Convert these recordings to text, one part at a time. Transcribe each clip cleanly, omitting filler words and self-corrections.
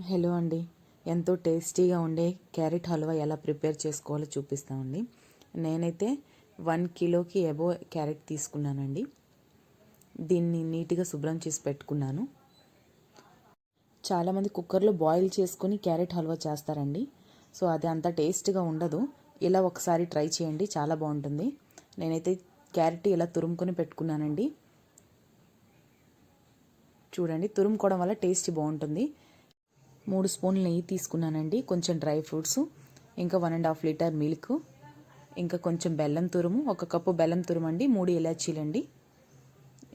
Hello అండి. ఎంతో టేస్టీగా ఉండే క్యారెట్ హల్వా ఎలా ప్రిపేర్ చేసుకోవాలో చూపిస్తామండి. నేనైతే 1 కిలోకి అబో క్యారెట్ తీసుకున్నానండి. దీన్ని నీట్గా శుభ్రం చేసి పెట్టుకున్నాను. చాలామంది కుక్కర్లో బాయిల్ చేసుకొని క్యారెట్ హల్వా చేస్తారండి. సో అది అంత టేస్ట్గా ఉండదు. ఇలా ఒకసారి ట్రై చేయండి, చాలా బాగుంటుంది. నేనైతే క్యారెట్ ఇలా తురుముకొని పెట్టుకున్నానండి. చూడండి, తురుముకోవడం వల్ల టేస్ట్ బాగుంటుంది. 3 స్పూన్లు నెయ్యి తీసుకున్నానండి, కొంచెం డ్రై ఫ్రూట్స్, ఇంకా 1.5 లీటర్ మిల్క్, ఇంకా కొంచెం బెల్లం తురుము, 1 కప్పు బెల్లం తురుము అండి, 3 ఇలాచీలండి.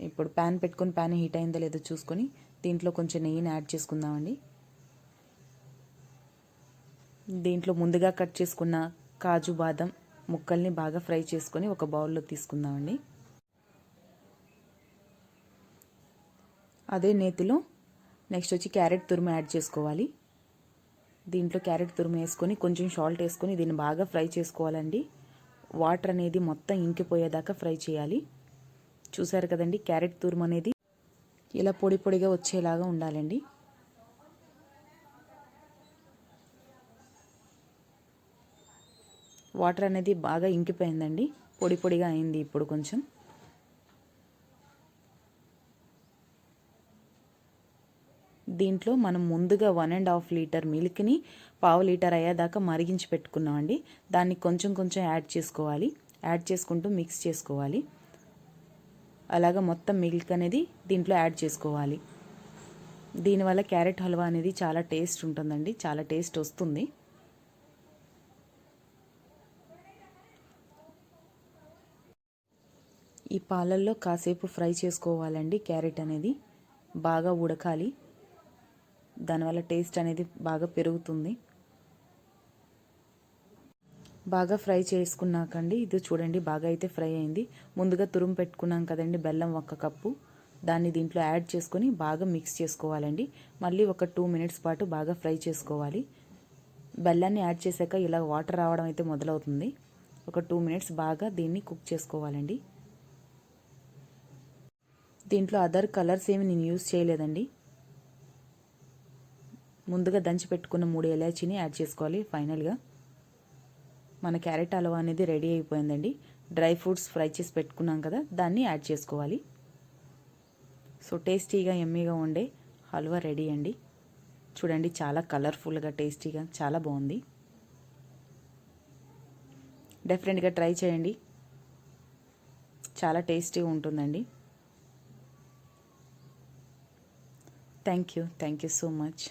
ఇప్పుడు ప్యాన్ పెట్టుకొని ప్యాన్ హీట్ అయిందో లేదో చూసుకొని దీంట్లో కొంచెం నెయ్యిని యాడ్ చేసుకుందామండి. దీంట్లో ముందుగా కట్ చేసుకున్న కాజు బాదం ముక్కల్ని బాగా ఫ్రై చేసుకొని ఒక బౌల్లో తీసుకుందామండి. అదే నేతిలో నెక్స్ట్ వచ్చి క్యారెట్ తురుము యాడ్ చేసుకోవాలి. దీంట్లో క్యారెట్ తురుము వేసుకొని కొంచెం సాల్ట్ వేసుకొని దీన్ని బాగా ఫ్రై చేసుకోవాలండి. వాటర్ అనేది మొత్తం ఇంకిపోయేదాకా ఫ్రై చేయాలి. చూసారు కదండి, క్యారెట్ తురుము అనేది ఇలా పొడి పొడిగా వచ్చేలాగా ఉండాలండి. వాటర్ అనేది బాగా ఇంకిపోయిందండి, పొడి పొడిగా అయింది. ఇప్పుడు కొంచెం దీంట్లో మనం ముందుగా 1.5 లీటర్ మిల్క్ని 1/2 లీటర్ అయ్యేదాకా మరిగించి పెట్టుకున్నామండి. దాన్ని కొంచెం కొంచెం యాడ్ చేసుకోవాలి. యాడ్ చేసుకుంటూ మిక్స్ చేసుకోవాలి. అలాగా మొత్తం మిల్క్ అనేది దీంట్లో యాడ్ చేసుకోవాలి. దీనివల్ల క్యారెట్ హల్వా అనేది చాలా టేస్ట్ ఉంటుందండి, చాలా టేస్ట్ వస్తుంది. ఈ పాలల్లో కాసేపు ఫ్రై చేసుకోవాలండి. క్యారెట్ అనేది బాగా ఉడకాలి, దానివల్ల టేస్ట్ అనేది బాగా పెరుగుతుంది. బాగా ఫ్రై చేసుకున్నాకండి, ఇది చూడండి బాగా అయితే ఫ్రై అయింది. ముందుగా తురుము పెట్టుకున్నాం కదండి బెల్లం 1 కప్పు, దాన్ని దీంట్లో యాడ్ చేసుకొని బాగా మిక్స్ చేసుకోవాలండి. మళ్ళీ ఒక 2 మినిట్స్ పాటు బాగా ఫ్రై చేసుకోవాలి. బెల్లాన్ని యాడ్ చేశాక ఇలా వాటర్ రావడం అయితే మొదలవుతుంది. ఒక 2 మినిట్స్ బాగా దీన్ని కుక్ చేసుకోవాలండి. దీంట్లో అదర్ కలర్స్ ఏమి నేను యూజ్ చేయలేదండి. ముందుగా దంచి పెట్టుకున్న 3 ఇలాచీని యాడ్ చేసుకోవాలి. ఫైనల్గా మన క్యారెట్ హల్వా అనేది రెడీ అయిపోయిందండి. డ్రై ఫ్రూట్స్ ఫ్రై చేసి పెట్టుకున్నాం కదా, దాన్ని యాడ్ చేసుకోవాలి. సో టేస్టీగా ఎమ్మీగా ఉండే హల్వా రెడీ అండి. చూడండి, చాలా కలర్ఫుల్గా టేస్టీగా చాలా బాగుంది. డెఫినెట్గా ట్రై చేయండి, చాలా టేస్టీగా ఉంటుందండి. Thank you so much.